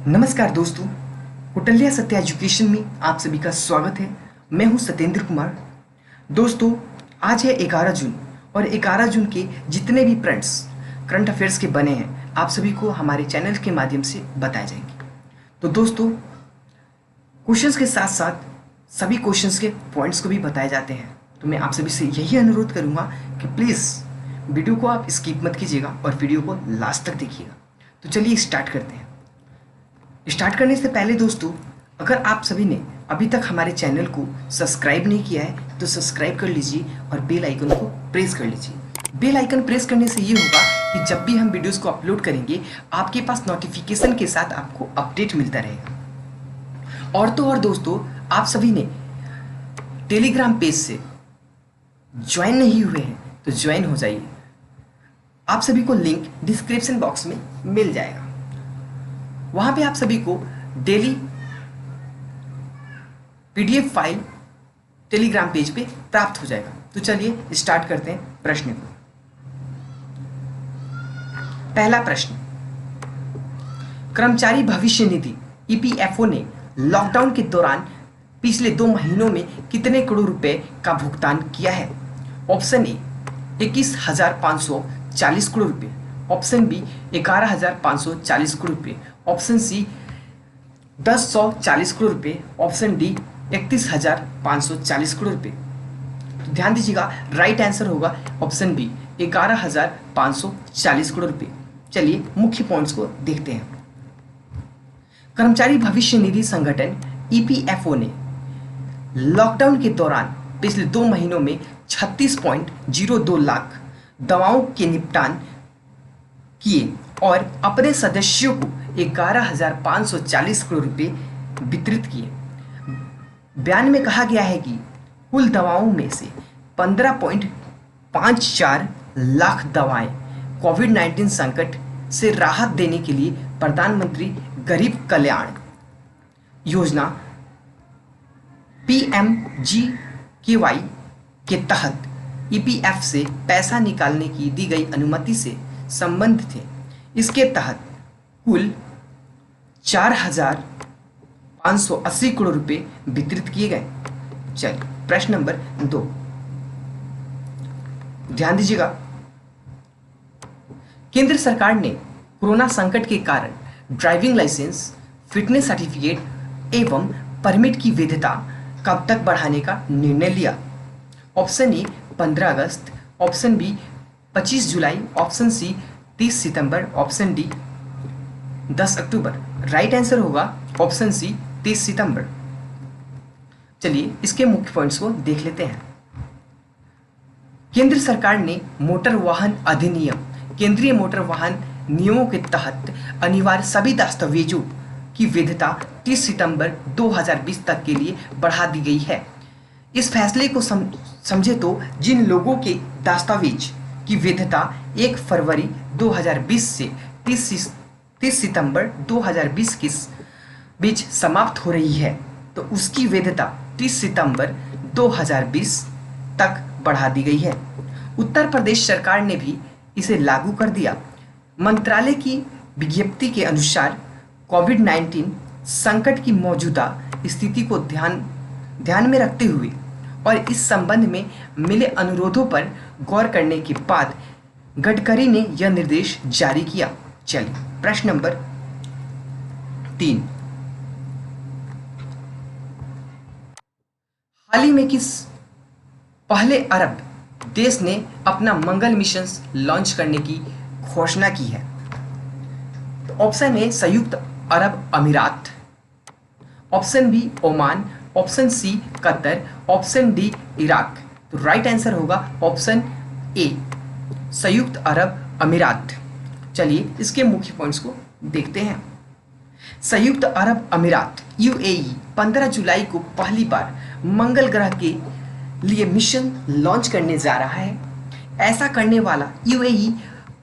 नमस्कार दोस्तों, कुटल्या सत्या एजुकेशन में आप सभी का स्वागत है। मैं हूं सत्येंद्र कुमार। दोस्तों, आज है 11 जून और 11 जून के जितने भी करंट अफेयर्स के बने हैं आप सभी को हमारे चैनल के माध्यम से बताए जाएंगे। तो दोस्तों, क्वेश्चंस के साथ साथ सभी क्वेश्चंस के पॉइंट्स को भी बताए जाते हैं। तो मैं आप सभी से यही अनुरोध करूँगा कि प्लीज़ वीडियो को आप स्किप मत कीजिएगा और वीडियो को लास्ट तक देखिएगा। तो चलिए स्टार्ट करते हैं। स्टार्ट करने से पहले दोस्तों, अगर आप सभी ने अभी तक हमारे चैनल को सब्सक्राइब नहीं किया है तो सब्सक्राइब कर लीजिए और बेल आइकन को प्रेस कर लीजिए। बेल आइकन प्रेस करने से ये होगा कि जब भी हम वीडियोस को अपलोड करेंगे आपके पास नोटिफिकेशन के साथ आपको अपडेट मिलता रहेगा। और तो और दोस्तों, आप सभी ने टेलीग्राम पेज से ज्वाइन नहीं हुए हैं तो ज्वाइन हो जाइए। आप सभी को लिंक डिस्क्रिप्शन बॉक्स में मिल जाएगा। वहां पे आप सभी को daily PDF file Telegram page पे प्राप्त हो जाएगा। तो चलिए स्टार्ट करते हैं प्रश्न को। पहला प्रश्न, कर्मचारी भविष्य निधि ईपीएफओ ने लॉकडाउन के दौरान पिछले 2 महीनों में कितने करोड़ रुपए का भुगतान किया है? ऑप्शन ए 21,540 करोड़ रुपए, ऑप्शन बी 11,540 करोड़ रुपए, ऑप्शन सी 10,140 करोड़ रुपए, ऑप्शन डी 31,540 करोड़ रुपए। तो ध्यान दीजिएगा, राइट आंसर होगा ऑप्शन बी 11,540 करोड़ रुपए। चलिए मुख्य पॉइंट्स को देखते हैं। कर्मचारी भविष्य निधि संगठन ईपीएफओ ने लॉकडाउन के दौरान पिछले 2 महीनों में 36.02 लाख दवाओं के निपटान किए और अपने सदस्यों को 11,540 करोड़ रुपए वितरित किए। बयान में कहा गया है कि कुल दवाओं में से 15.54 लाख दवाएं कोविड-19 संकट से राहत देने के लिए प्रधानमंत्री गरीब कल्याण योजना पीएमजीकेवाई के तहत ईपीएफ से पैसा निकालने की दी गई अनुमति से संबंधित थे। इसके तहत कुल 4,580 करोड़ रुपए वितरित किए गए। चलिए प्रश्न नंबर 2, ध्यान दीजिएगा। केंद्र सरकार ने कोरोना संकट के कारण ड्राइविंग लाइसेंस, फिटनेस सर्टिफिकेट एवं परमिट की वैधता कब तक बढ़ाने का निर्णय लिया? ऑप्शन ए 15 अगस्त, ऑप्शन बी 25 जुलाई, ऑप्शन सी 30 सितंबर, ऑप्शन डी 10 अक्टूबर। राइट आंसर होगा ऑप्शन सी 30 सितंबर। चलिए इसके मुख्य पॉइंट्स को देख लेते हैं। केंद्र सरकार ने मोटर वाहन अधिनियम, केंद्रीय मोटर वाहन नियमों के तहत अनिवार्य सभी दस्तावेजों की वैधता 30 सितंबर 2020 तक के लिए बढ़ा दी गई है। इस फैसले को समझे तो जिन लोगों के दस्तावेज की वैधता 1 फरवरी 2020 से 30 सितंबर 2020 के बीच समाप्त हो रही है तो उसकी वैधता 30 सितंबर 2020 तक बढ़ा दी गई है। उत्तर प्रदेश सरकार ने भी इसे लागू कर दिया। मंत्रालय की विज्ञप्ति के अनुसार कोविड-19 संकट की मौजूदा स्थिति को ध्यान में रखते हुए और इस संबंध में मिले अनुरोधों पर गौर करने के बाद गडकरी ने यह निर्देश जारी किया। चलिए प्रश्न नंबर 3, हाल ही में किस पहले अरब देश ने अपना मंगल मिशन लॉन्च करने की घोषणा की है? तो ऑप्शन ए संयुक्त अरब अमीरात, option B Oman, option C Qatar, option D Iraq. तो राइट आंसर होगा ऑप्शन ए संयुक्त अरब अमीरात। चलिए इसके मुख्य पॉइंट्स को देखते हैं। संयुक्त अरब अमीरात यूएई 15 जुलाई को पहली बार मंगल ग्रह के लिए मिशन लॉन्च करने जा रहा है। ऐसा करने वाला यूएई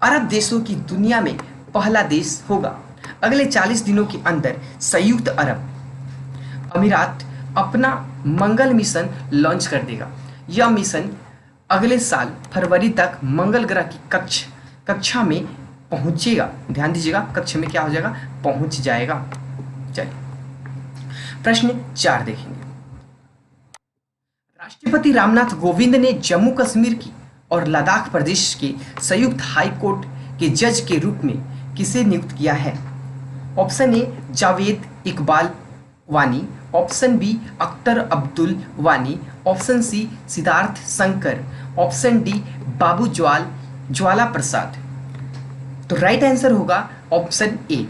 अरब देशों की दुनिया में पहला देश होगा। अगले 40 दिनों के अंदर संयुक्त अरब अमीरात अपना मंगल मिशन लॉन्च कर देगा। यह मिशन अगले साल फरवरी तक मंगल ग्रह की कक्षा में पहुंचेगा। ध्यान दीजिएगा, कक्ष में क्या हो जाएगा? पहुंच जाएगा। चलिए प्रश्न 4 देखेंगे। राष्ट्रपति रामनाथ कोविंद ने जम्मू कश्मीर की और लद्दाख प्रदेश के संयुक्त हाई कोर्ट के जज के रूप में किसे नियुक्त किया है? ऑप्शन ए जावेद इकबाल वानी, option B Akhtar Abdul Wani, option C Siddharth Shankar, option D Babu Jwala Prasad. तो राइट आंसर होगा ऑप्शन ए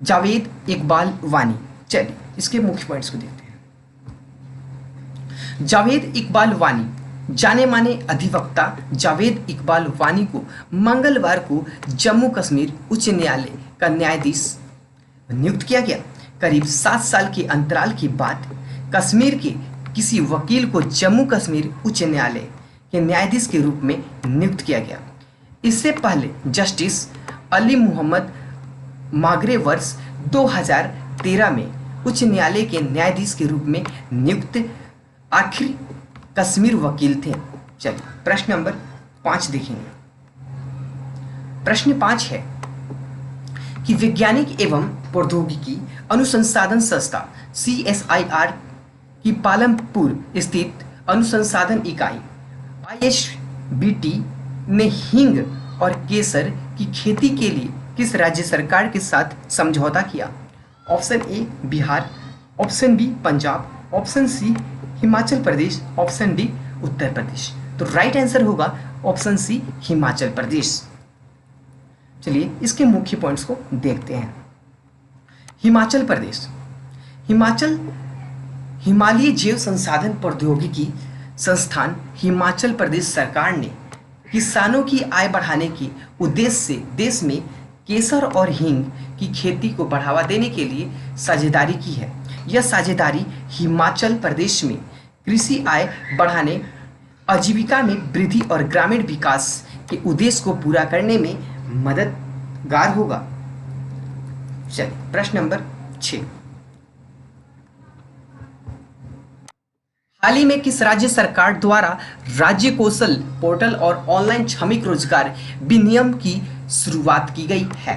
जावेद इकबाल वानी। चलिए इसके मुख्य पॉइंट्स को देखते हैं। जावेद इकबाल वानी, जाने माने अधिवक्ता जावेद इकबाल वानी को मंगलवार को जम्मू कश्मीर उच्च न्यायालय का न्यायाधीश नियुक्त किया गया। करीब 7 साल के अंतराल के बाद कश्मीर के किसी वकील को जम्मू कश्मीर उच्च न्यायालय के न्यायाधीश के रूप में नियुक्त किया गया। इससे पहले जस्टिस अली मोहम्मद मागरे वर्ष 2013 में उच्च न्यायालय के न्यायाधीश के रूप में नियुक्त आखिरी कश्मीर वकील थे। चलिए प्रश्न नंबर 5 देखेंगे। प्रश्न 5 है कि वैज्ञानिक एवं प्रौद्योगिकी अनुसंधान संस्था CSIR की पालमपुर स्थित अनुसंधान इकाई ISBT ने हींग और केसर की खेती के लिए किस राज्य सरकार के साथ समझौता किया? Option A Bihar, option B Punjab, option C Himachal Pradesh, option D Uttar Pradesh. तो राइट आंसर होगा ऑप्शन सी हिमाचल प्रदेश। चलिए इसके मुख्य पॉइंट्स को देखते हैं। हिमाचल प्रदेश, हिमालय जैव संसाधन प्रौद्योगिकी संस्थान हिमाचल प्रदेश सरकार ने किसानों की आय बढ़ाने के उद्देश्य से देश में केसर और हींग की खेती को बढ़ावा देने के लिए साझेदारी की है। यह साझेदारी हिमाचल प्रदेश में कृषि आय बढ़ाने, आजीविका में वृद्धि और ग्रामीण विकास के उद्देश्य को पूरा करने में मददगार होगा। चलिए प्रश्न नंबर 6। हाल ही में किस राज्य सरकार द्वारा राज्य कौशल पोर्टल और ऑनलाइन श्रमिक रोजगार विनियम की शुरुआत की गई है?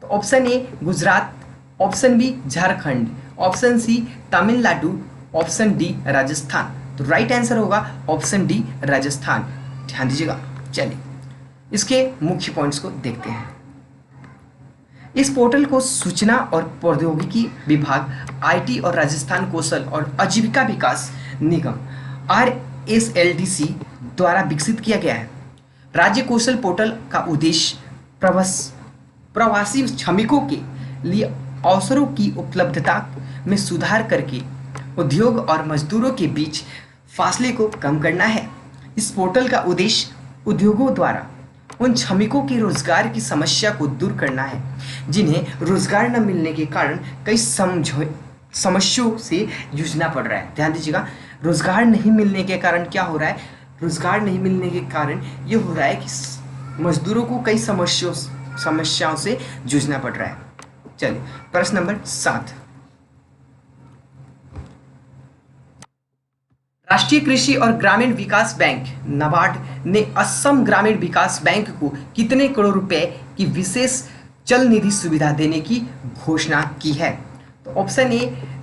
तो option A Gujarat, option B Jharkhand, option C Tamil Nadu, option D Rajasthan. तो राइट आंसर होगा ऑप्शन डी राजस्थान। ध्यान दीजिएगा। चलिए इसके मुख्य पॉइंट्स को देखते हैं। इस पोर्टल को सूचना और प्रौद्योगिकी विभाग, IT और राजस्थान कौशल और आजीविका विकास निगम RSLDC द्वारा विकसित किया गया है। राज्य कौशल पोर्टल का उद्देश्य प्रवासी श्रमिकों के लिए अवसरों की उपलब्धता में सुधार करके उद्योग और मजदूरों के बीच फासले को कम करना है। इस पोर्टल का उद्देश्य उद्योगों द्वारा उन श्रमिकों के रोजगार की समस्या को दूर करना है जिन्हें रोजगार न मिलने के कारण कई समस्याओं से जूझना पड़ रहा है। ध्यान दीजिएगा, रोजगार नहीं मिलने के कारण क्या हो रहा है? रोजगार नहीं मिलने के कारण ये हो रहा है कि मजदूरों को कई समस्याओं से जूझना पड़ रहा है। चलिए प्रश्न नंबर 7। राष्ट्रीय कृषि और ग्रामीण विकास बैंक नाबार्ड ने असम ग्रामीण विकास बैंक को कितने करोड़ रुपए की विशेष चल निधि सुविधा देने की घोषणा की है? तो ऑप्शन ए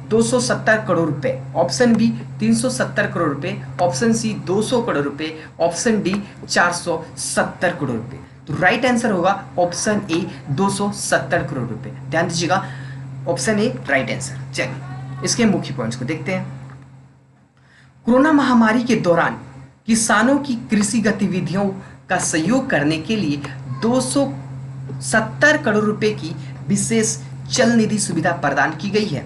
270 करोड़ रुपए, ऑप्शन बी 370 करोड़ रुपए, ऑप्शन सी 200 करोड़ रुपए, ऑप्शन डी 470 करोड़ रुपए। तो राइट आंसर होगा ऑप्शन ए 270 करोड़ रुपए। ध्यान दीजिएगा, ऑप्शन ए राइट आंसर। चलिए इसके मुख्य पॉइंट्स को देखते हैं। कोरोना महामारी के दौरान किसानों की कृषि गतिविधियों का सहयोग करने के लिए 270 करोड़ रुपए की विशेष चल निधि सुविधा प्रदान की गई है।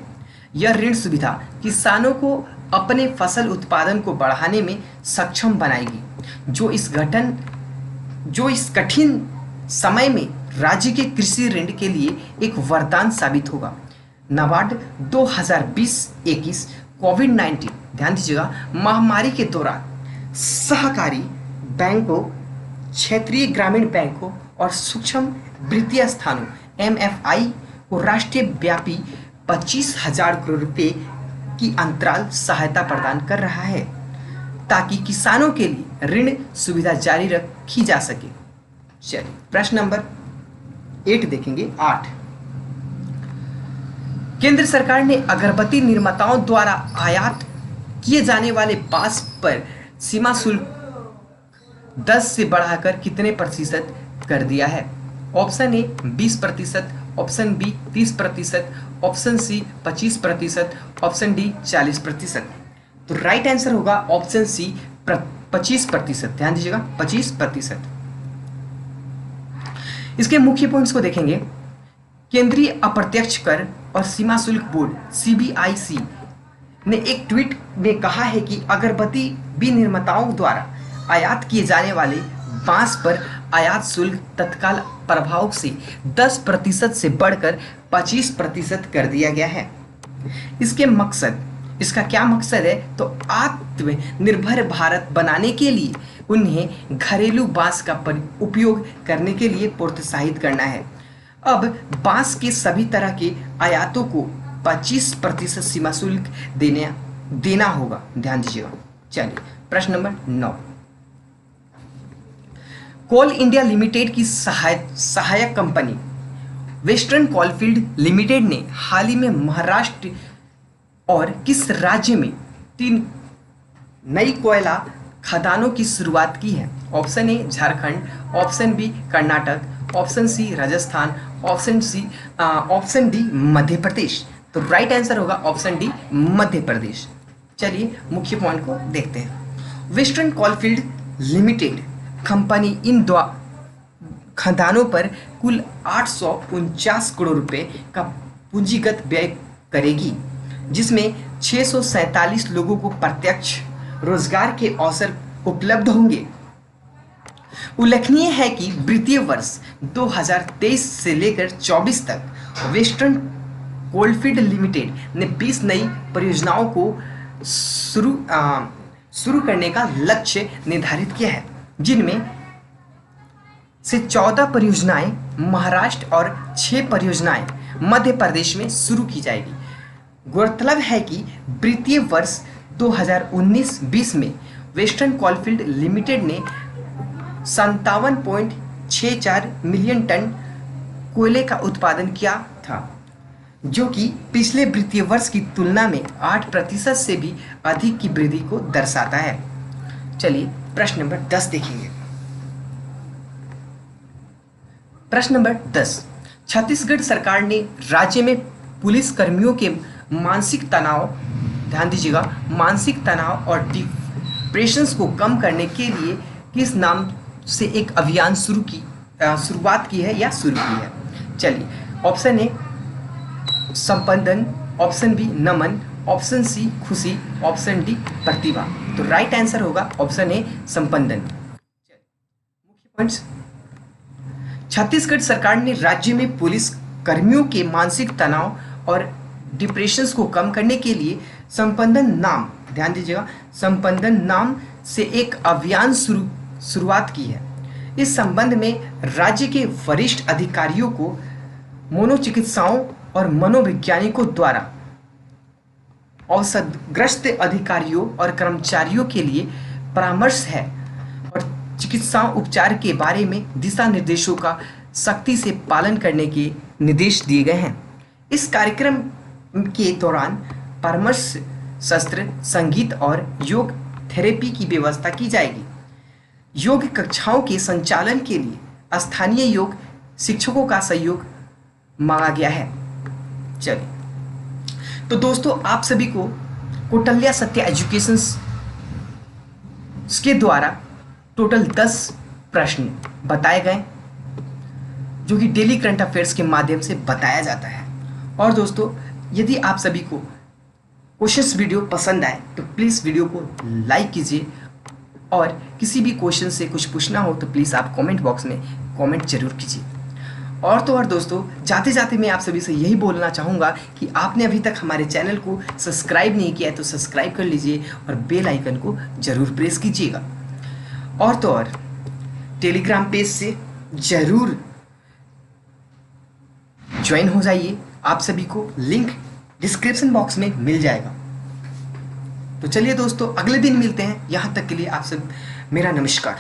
यह ऋण सुविधा किसानों को अपने फसल उत्पादन को बढ़ाने में सक्षम बनाएगी, जो इस कठिन समय में राज्य के कृषि ऋण के लिए एक वरदान साबित होगा। नाबार्ड 2020-21 कोविड-19 ध्यान दीजिएगा महामारी के दौरान सहकारी बैंकों, क्षेत्रीय ग्रामीण बैंकों और सूक्ष्म वित्तीय स्थानों MFI को राष्ट्रीय व्यापी 25,000 करोड़ रुपए की अंतराल सहायता प्रदान कर रहा है ताकि किसानों के लिए ऋण सुविधा जारी रखी जा सके। चलिए प्रश्न नंबर 8 देखेंगे। 8, केंद्र सरकार ने अगरबत्ती निर्माताओं द्वारा आयात किए जाने वाले बांस पर सीमा शुल्क 10 से बढ़ाकर कितने प्रतिशत कर दिया है? Option A 20%, option B 30%, option C 25%, option D 40%। तो राइट आंसर होगा ऑप्शन सी 25%। ध्यान दीजिएगा 25%। इसके मुख्य पॉइंट्स को देखेंगे। केंद्रीय अप्रत्यक्ष कर और सीमा शुल्क बोर्ड CBIC ने एक ट्वीट में कहा है कि अगरबत्ती निर्माताओं द्वारा आयात किए जाने वाले बांस पर आयात शुल्क तत्काल प्रभाव से 10% से बढ़कर 25% कर दिया गया है। इसका क्या मकसद है? तो आत्मनिर्भर भारत बनाने के लिए उन्हें घरेलू बांस का उपयोग करने के लिए प्रोत्साहित करना है। अब बांस के सभी तरह के आयातों को 25% सीमा शुल्क देना होगा। ध्यान दीजिएगा। चलिए प्रश्न नंबर 9। कोल इंडिया लिमिटेड की सहायक कंपनी वेस्टर्न कोलफील्ड लिमिटेड ने हाल ही में महाराष्ट्र और किस राज्य में 3 नई कोयला खदानों की शुरुआत की है? Option A Jharkhand, option B Karnataka, option C Rajasthan, option D Madhya Pradesh. तो राइट आंसर होगा ऑप्शन डी मध्य प्रदेश। चलिए मुख्य पॉइंट को देखते हैं। वेस्टर्न कोलफील्ड लिमिटेड कंपनी इन खदानों पर कुल 849 करोड़ रुपए का पूंजीगत व्यय करेगी, जिसमें 647 लोगों को प्रत्यक्ष रोजगार के अवसर उपलब्ध होंगे। उल्लेखनीय है कि वित्तीय वर्ष 2023 से लेकर 24 तक वेस्टर्न कोलफील्ड लिमिटेड ने 20 नई परियोजनाओं को शुरू करने का लक्ष्य निर्धारित किया है, जिनमें से 14 परियोजनाएं महाराष्ट्र और 6 परियोजनाएं मध्य प्रदेश में शुरू की जाएगी। गौरतलब है कि वित्तीय वर्ष 2019-20 में वेस्टर्न कोलफील्ड लिमिटेड ने 57.64 मिलियन टन कोयले का उत्पादन किया था, जो कि पिछले वित्तीय वर्ष की तुलना में 8% से भी अधिक की वृद्धि को दर्शाता है। चलिए प्रश्न नंबर 10 देखेंगे। प्रश्न नंबर 10। छत्तीसगढ़ सरकार ने राज्य में पुलिस कर्मियों के मानसिक तनाव, ध्यान दीजिएगा, मानसिक तनाव और डिप्रेशंस को कम करने के लिए किस नाम से एक अभियान शुरुआत की है या शुरू की है? चलिए option A Sampandan, option B Naman, option C Khushi, option D Pratibha. तो राइट आंसर होगा ऑप्शन ए संपंदन। मुख्य पॉइंट्स। छत्तीसगढ़ सरकार ने राज्य में पुलिस कर्मियों के मानसिक तनाव और डिप्रेशंस को कम करने के लिए संपंदन नाम, ध्यान दीजिएगा, संपंदन नाम से एक अभियान शुरुआत की है। इस संबंध में राज्य के वरिष्ठ अधिकारियों को मनोचिकित्साओं और मनोवैज्ञानिकों द्वारा औषधग्रस्त अधिकारियों और कर्मचारियों के लिए परामर्श है और चिकित्सा उपचार के बारे में दिशा निर्देशों का सख्ती से पालन करने के निर्देश दिए गए हैं। इस कार्यक्रम के दौरान परामर्श, शस्त्र, संगीत और योग थेरेपी की व्यवस्था की जाएगी। योग कक्षाओं के संचालन के लिए स्थानीय योग शिक्षकों का सहयोग मांगा गया है। चलिए तो दोस्तों, आप सभी को कौटिल्य सत्या एजुकेशन के द्वारा टोटल 10 प्रश्न बताए गए, जो कि डेली करंट अफेयर्स के माध्यम से बताया जाता है। और दोस्तों, यदि आप सभी को क्वेश्चंस वीडियो पसंद आए तो प्लीज़ वीडियो को लाइक कीजिए, और किसी भी क्वेश्चन से कुछ पूछना हो तो प्लीज़ आप कमेंट बॉक्स में कमेंट जरूर कीजिए। और तो और दोस्तों, जाते जाते मैं आप सभी से यही बोलना चाहूँगा कि आपने अभी तक हमारे चैनल को सब्सक्राइब नहीं किया है तो सब्सक्राइब कर लीजिए और बेल आइकन को ज़रूर प्रेस कीजिएगा। और तो और टेलीग्राम पेज से ज़रूर ज्वाइन हो जाइए, आप सभी को लिंक डिस्क्रिप्शन बॉक्स में मिल जाएगा। तो चलिए दोस्तों, अगले दिन मिलते हैं। यहाँ तक के लिए आप सब मेरा नमस्कार।